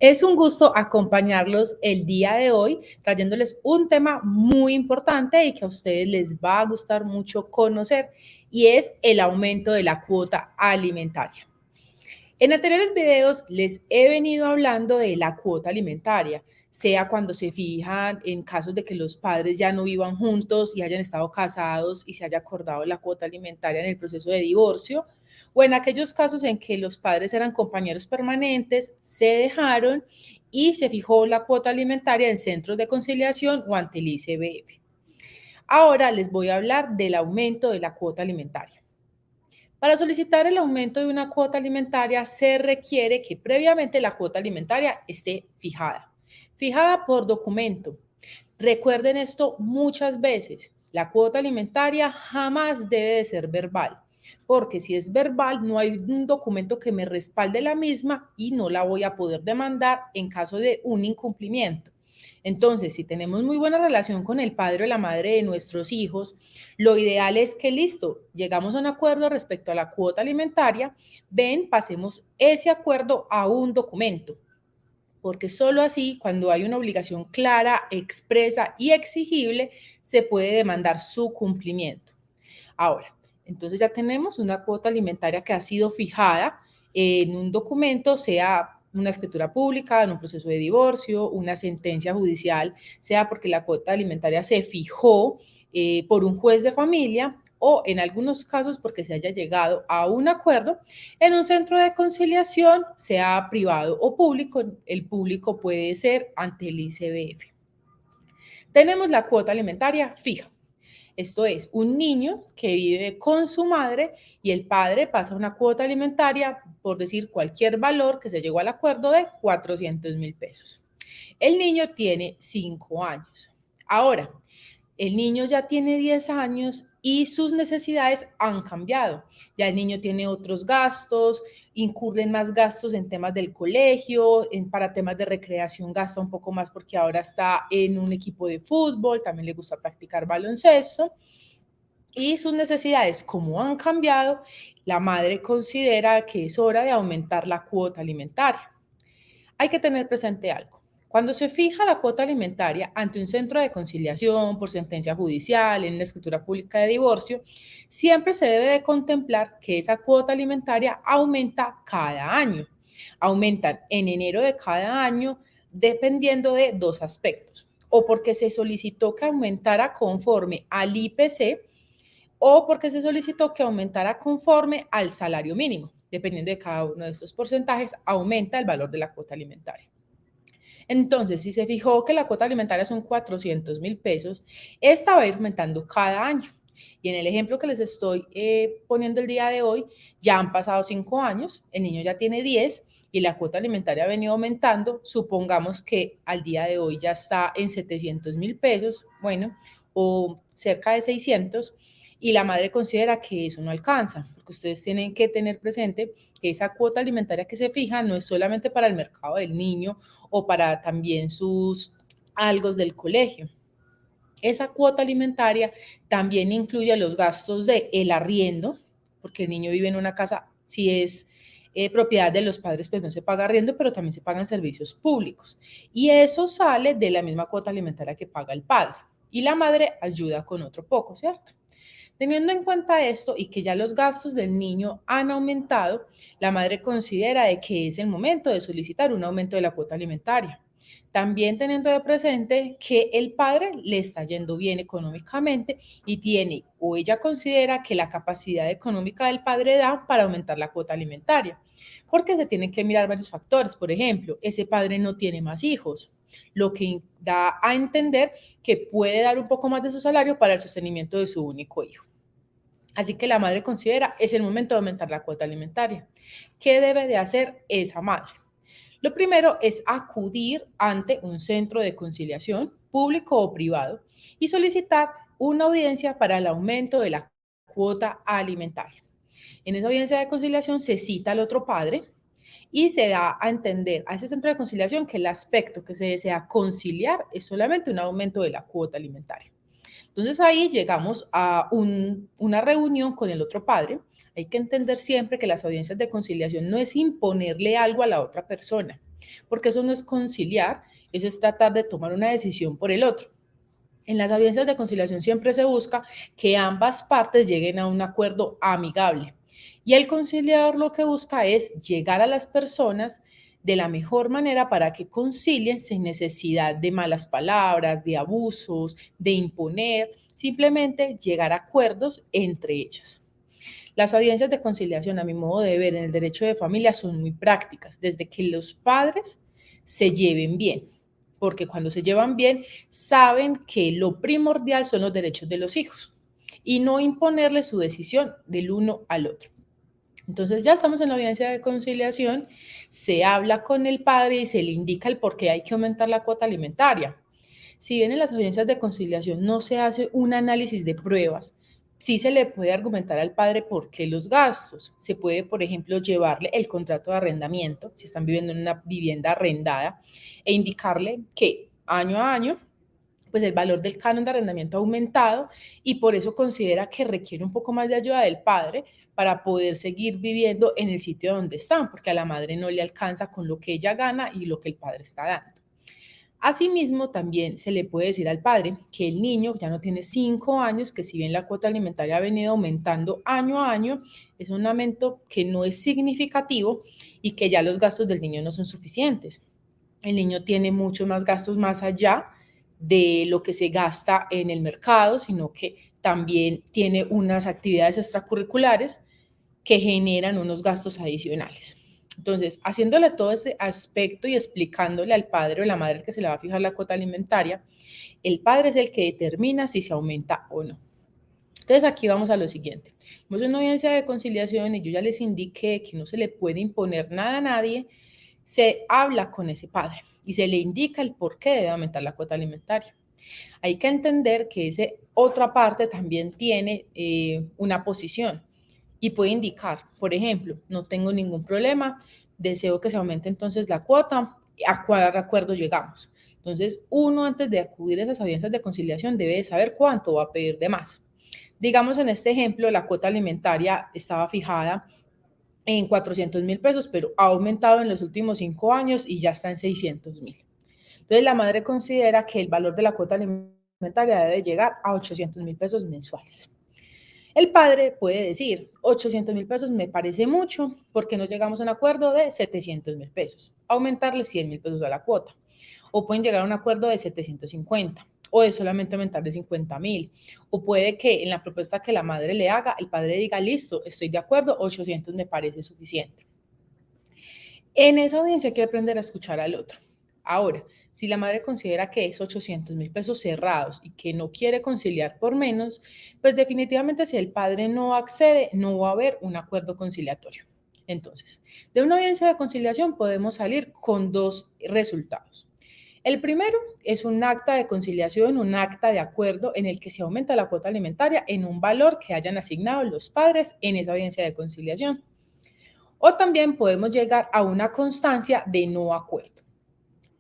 Es un gusto acompañarlos el día de hoy, trayéndoles un tema muy importante y que a ustedes les va a gustar mucho conocer, y es el aumento de la cuota alimentaria. En anteriores videos les he venido hablando de la cuota alimentaria, sea cuando se fijan en casos de que los padres ya no vivan juntos y hayan estado casados y se haya acordado la cuota alimentaria en el proceso de divorcio, o en aquellos casos en que los padres eran compañeros permanentes, se dejaron y se fijó la cuota alimentaria en centros de conciliación o ante el ICBF. Ahora les voy a hablar del aumento de la cuota alimentaria. Para solicitar el aumento de una cuota alimentaria se requiere que previamente la cuota alimentaria esté fijada por documento. Recuerden esto muchas veces, la cuota alimentaria jamás debe de ser verbal, porque si es verbal no hay un documento que me respalde la misma y no la voy a poder demandar en caso de un incumplimiento. Entonces, si tenemos muy buena relación con el padre o la madre de nuestros hijos, lo ideal es que listo, llegamos a un acuerdo respecto a la cuota alimentaria, pasemos ese acuerdo a un documento, porque solo así, cuando hay una obligación clara, expresa y exigible, se puede demandar su cumplimiento. Ahora, entonces ya tenemos una cuota alimentaria que ha sido fijada en un documento, sea una escritura pública, en un proceso de divorcio, una sentencia judicial, sea porque la cuota alimentaria se fijó por un juez de familia o en algunos casos porque se haya llegado a un acuerdo en un centro de conciliación, sea privado o público. El público puede ser ante el ICBF. Tenemos la cuota alimentaria fija. Esto es, un niño que vive con su madre y el padre pasa una cuota alimentaria, por decir cualquier valor que se llegó al acuerdo de 400.000 pesos. El niño tiene 5 años. Ahora, el niño ya tiene 10 años y sus necesidades han cambiado. Ya el niño tiene otros gastos, incurren más gastos en temas del colegio, para temas de recreación gasta un poco más porque ahora está en un equipo de fútbol, también le gusta practicar baloncesto. Y sus necesidades, como han cambiado, la madre considera que es hora de aumentar la cuota alimentaria. Hay que tener presente algo. Cuando se fija la cuota alimentaria ante un centro de conciliación por sentencia judicial, en una escritura pública de divorcio, siempre se debe de contemplar que esa cuota alimentaria aumenta cada año. Aumentan en enero de cada año dependiendo de dos aspectos. O porque se solicitó que aumentara conforme al IPC o porque se solicitó que aumentara conforme al salario mínimo. Dependiendo de cada uno de estos porcentajes, aumenta el valor de la cuota alimentaria. Entonces, si se fijó que la cuota alimentaria son 400.000 pesos, esta va a ir aumentando cada año. Y en el ejemplo que les estoy poniendo el día de hoy, ya han pasado 5 años, el niño ya tiene 10 y la cuota alimentaria ha venido aumentando. Supongamos que al día de hoy ya está en 700.000 pesos, bueno, o cerca de 600, y la madre considera que eso no alcanza, porque ustedes tienen que tener presente que esa cuota alimentaria que se fija no es solamente para el mercado del niño o para también sus algos del colegio. Esa cuota alimentaria también incluye los gastos de el arriendo, porque el niño vive en una casa, si es propiedad de los padres, pues no se paga arriendo, pero también se pagan servicios públicos. Y eso sale de la misma cuota alimentaria que paga el padre. Y la madre ayuda con otro poco, ¿cierto? Teniendo en cuenta esto y que ya los gastos del niño han aumentado, la madre considera de que es el momento de solicitar un aumento de la cuota alimentaria. También teniendo de presente que el padre le está yendo bien económicamente y tiene o ella considera que la capacidad económica del padre da para aumentar la cuota alimentaria, porque se tienen que mirar varios factores. Por ejemplo, ese padre no tiene más hijos, lo que da a entender que puede dar un poco más de su salario para el sostenimiento de su único hijo. Así que la madre considera es el momento de aumentar la cuota alimentaria. ¿Qué debe de hacer esa madre? Lo primero es acudir ante un centro de conciliación, público o privado, y solicitar una audiencia para el aumento de la cuota alimentaria. En esa audiencia de conciliación se cita al otro padre y se da a entender a ese centro de conciliación que el aspecto que se desea conciliar es solamente un aumento de la cuota alimentaria. Entonces ahí llegamos a una reunión con el otro padre. Hay que entender siempre que las audiencias de conciliación no es imponerle algo a la otra persona. porque eso no es conciliar, eso es tratar de tomar una decisión por el otro. En las audiencias de conciliación siempre se busca que ambas partes lleguen a un acuerdo amigable. Y el conciliador lo que busca es llegar a las personas de la mejor manera para que concilien sin necesidad de malas palabras, de abusos, de imponer, simplemente llegar a acuerdos entre ellas. Las audiencias de conciliación, a mi modo de ver, en el derecho de familia son muy prácticas, desde que los padres se lleven bien, porque cuando se llevan bien, saben que lo primordial son los derechos de los hijos y no imponerle su decisión del uno al otro. Entonces ya estamos en la audiencia de conciliación, se habla con el padre y se le indica el por qué hay que aumentar la cuota alimentaria. Si bien en las audiencias de conciliación no se hace un análisis de pruebas, sí se le puede argumentar al padre por qué los gastos. Se puede, por ejemplo, llevarle el contrato de arrendamiento, si están viviendo en una vivienda arrendada, e indicarle que año a año pues el valor del canon de arrendamiento ha aumentado y por eso considera que requiere un poco más de ayuda del padre para poder seguir viviendo en el sitio donde están, porque a la madre no le alcanza con lo que ella gana y lo que el padre está dando. Asimismo, también se le puede decir al padre que el niño ya no tiene 5 años, que si bien la cuota alimentaria ha venido aumentando año a año, es un aumento que no es significativo y que ya los gastos del niño no son suficientes. El niño tiene muchos más gastos más allá de lo que se gasta en el mercado, sino que también tiene unas actividades extracurriculares que generan unos gastos adicionales. Entonces, haciéndole todo ese aspecto y explicándole al padre o la madre que se le va a fijar la cuota alimentaria, el padre es el que determina si se aumenta o no. Entonces, aquí vamos a lo siguiente. Como es una audiencia de conciliación y yo ya les indiqué que no se le puede imponer nada a nadie, se habla con ese padre y se le indica el por qué debe aumentar la cuota alimentaria. Hay que entender que esa otra parte también tiene una posición y puede indicar, por ejemplo, no tengo ningún problema, deseo que se aumente entonces la cuota, ¿a cuál acuerdo llegamos? Entonces, uno antes de acudir a esas audiencias de conciliación debe de saber cuánto va a pedir de más. Digamos, en este ejemplo, la cuota alimentaria estaba fijada en 400.000 pesos, pero ha aumentado en los últimos 5 años y ya está en 600.000. Entonces, la madre considera que el valor de la cuota alimentaria debe llegar a 800.000 pesos mensuales. El padre puede decir, 800.000 pesos me parece mucho, porque no llegamos a un acuerdo de 700.000 pesos, aumentarle 100.000 pesos a la cuota. O pueden llegar a un acuerdo de 750, o de solamente aumentar de 50.000. O puede que en la propuesta que la madre le haga, el padre diga, listo, estoy de acuerdo, 800 me parece suficiente. En esa audiencia hay que aprender a escuchar al otro. Ahora, si la madre considera que es 800.000 pesos cerrados y que no quiere conciliar por menos, pues definitivamente si el padre no accede, no va a haber un acuerdo conciliatorio. Entonces, de una audiencia de conciliación podemos salir con dos resultados. El primero es un acta de conciliación, un acta de acuerdo en el que se aumenta la cuota alimentaria en un valor que hayan asignado los padres en esa audiencia de conciliación. O también podemos llegar a una constancia de no acuerdo.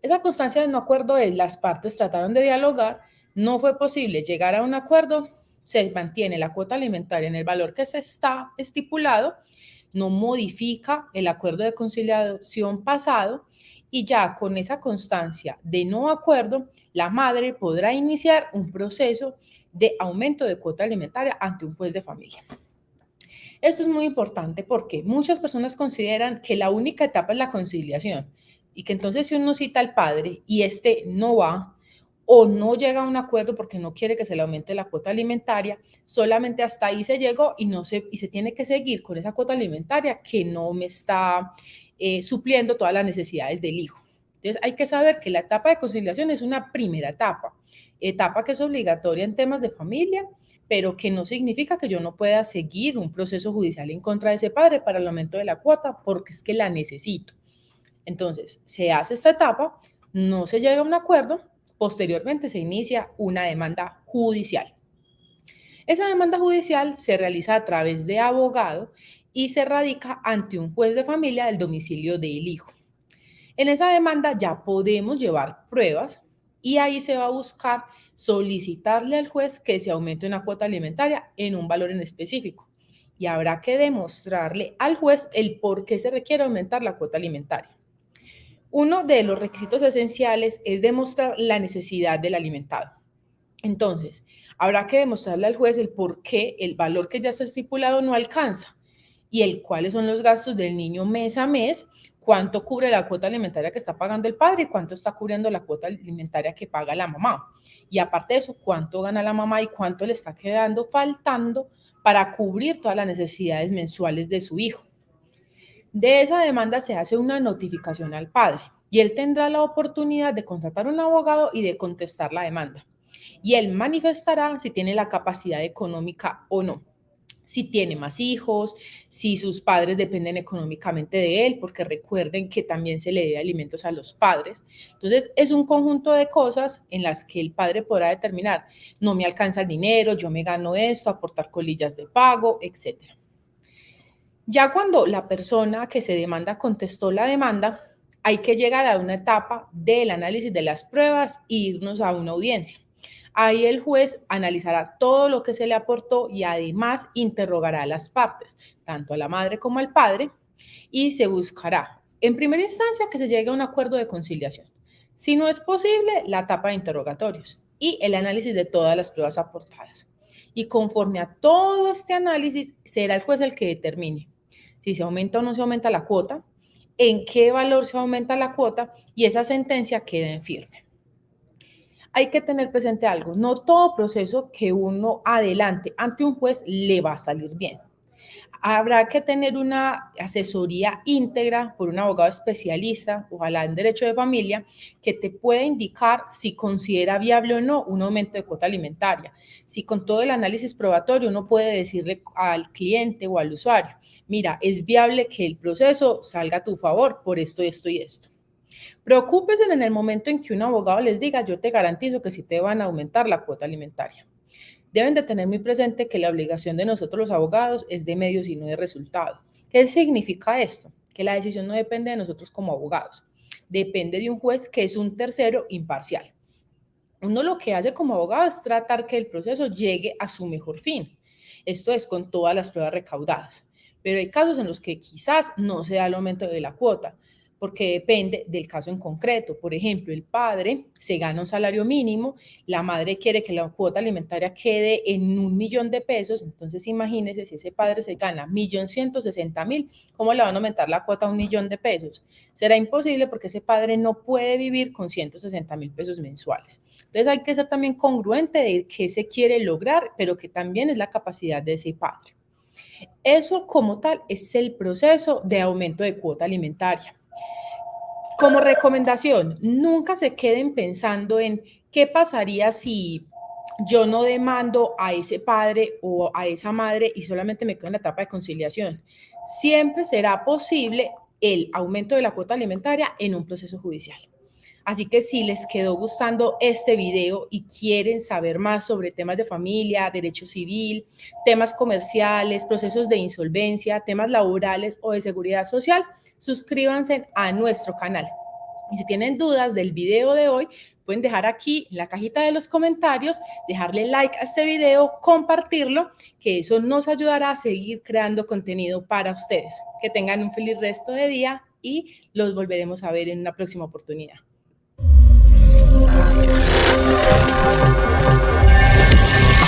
Esa constancia de no acuerdo es las partes trataron de dialogar, no fue posible llegar a un acuerdo, se mantiene la cuota alimentaria en el valor que se está estipulado, no modifica el acuerdo de conciliación pasado y ya con esa constancia de no acuerdo, la madre podrá iniciar un proceso de aumento de cuota alimentaria ante un juez de familia. Esto es muy importante porque muchas personas consideran que la única etapa es la conciliación y que entonces si uno cita al padre y este no va o no llega a un acuerdo porque no quiere que se le aumente la cuota alimentaria, solamente hasta ahí se llegó y se tiene que seguir con esa cuota alimentaria que no me está supliendo todas las necesidades del hijo. Entonces hay que saber que la etapa de conciliación es una primera etapa, etapa que es obligatoria en temas de familia, pero que no significa que yo no pueda seguir un proceso judicial en contra de ese padre para el aumento de la cuota, porque es que la necesito. Entonces, se hace esta etapa, no se llega a un acuerdo, posteriormente se inicia una demanda judicial. Esa demanda judicial se realiza a través de abogado y se radica ante un juez de familia del domicilio del hijo. En esa demanda ya podemos llevar pruebas y ahí se va a buscar solicitarle al juez que se aumente una cuota alimentaria en un valor en específico. Y habrá que demostrarle al juez el por qué se requiere aumentar la cuota alimentaria. Uno de los requisitos esenciales es demostrar la necesidad del alimentado. Entonces, habrá que demostrarle al juez el por qué el valor que ya está estipulado no alcanza y cuáles son los gastos del niño mes a mes, cuánto cubre la cuota alimentaria que está pagando el padre y cuánto está cubriendo la cuota alimentaria que paga la mamá. Y aparte de eso, cuánto gana la mamá y cuánto le está quedando faltando para cubrir todas las necesidades mensuales de su hijo. De esa demanda se hace una notificación al padre y él tendrá la oportunidad de contratar un abogado y de contestar la demanda. Y él manifestará si tiene la capacidad económica o no, si tiene más hijos, si sus padres dependen económicamente de él, porque recuerden que también se le debe alimentos a los padres. Entonces, es un conjunto de cosas en las que el padre podrá determinar, no me alcanza el dinero, yo me gano esto, aportar colillas de pago, etcétera. Ya cuando la persona que se demanda contestó la demanda, hay que llegar a una etapa del análisis de las pruebas e irnos a una audiencia. Ahí el juez analizará todo lo que se le aportó y además interrogará a las partes, tanto a la madre como al padre, y se buscará, en primera instancia, que se llegue a un acuerdo de conciliación. Si no es posible, la etapa de interrogatorios y el análisis de todas las pruebas aportadas. Y conforme a todo este análisis, será el juez el que determine si se aumenta o no se aumenta la cuota, en qué valor se aumenta la cuota y esa sentencia queda en firme. Hay que tener presente algo, no todo proceso que uno adelante ante un juez le va a salir bien. Habrá que tener una asesoría íntegra por un abogado especialista, ojalá en derecho de familia, que te pueda indicar si considera viable o no un aumento de cuota alimentaria. Si con todo el análisis probatorio uno puede decirle al cliente o al usuario, mira, es viable que el proceso salga a tu favor por esto, esto y esto. Preocúpese en el momento en que un abogado les diga, yo te garantizo que sí te van a aumentar la cuota alimentaria. Deben de tener muy presente que la obligación de nosotros los abogados es de medios y no de resultado. ¿Qué significa esto? Que la decisión no depende de nosotros como abogados, depende de un juez que es un tercero imparcial. Uno lo que hace como abogado es tratar que el proceso llegue a su mejor fin. Esto es con todas las pruebas recaudadas. Pero hay casos en los que quizás no se da el aumento de la cuota, porque depende del caso en concreto. Por ejemplo, el padre se gana un salario mínimo, la madre quiere que la cuota alimentaria quede en 1.000.000 de pesos, entonces imagínense si ese padre se gana 1.160.000, ¿cómo le van a aumentar la cuota a 1.000.000 de pesos? Será imposible porque ese padre no puede vivir con 160.000 pesos mensuales. Entonces hay que ser también congruente de qué se quiere lograr, pero que también es la capacidad de ese padre. Eso como tal es el proceso de aumento de cuota alimentaria. Como recomendación, nunca se queden pensando en qué pasaría si yo no demando a ese padre o a esa madre y solamente me quedo en la etapa de conciliación. Siempre será posible el aumento de la cuota alimentaria en un proceso judicial. Así que si les quedó gustando este video y quieren saber más sobre temas de familia, derecho civil, temas comerciales, procesos de insolvencia, temas laborales o de seguridad social, suscríbanse a nuestro canal. Y si tienen dudas del video de hoy, pueden dejar aquí en la cajita de los comentarios, dejarle like a este video, compartirlo, que eso nos ayudará a seguir creando contenido para ustedes. Que tengan un feliz resto de día y los volveremos a ver en una próxima oportunidad.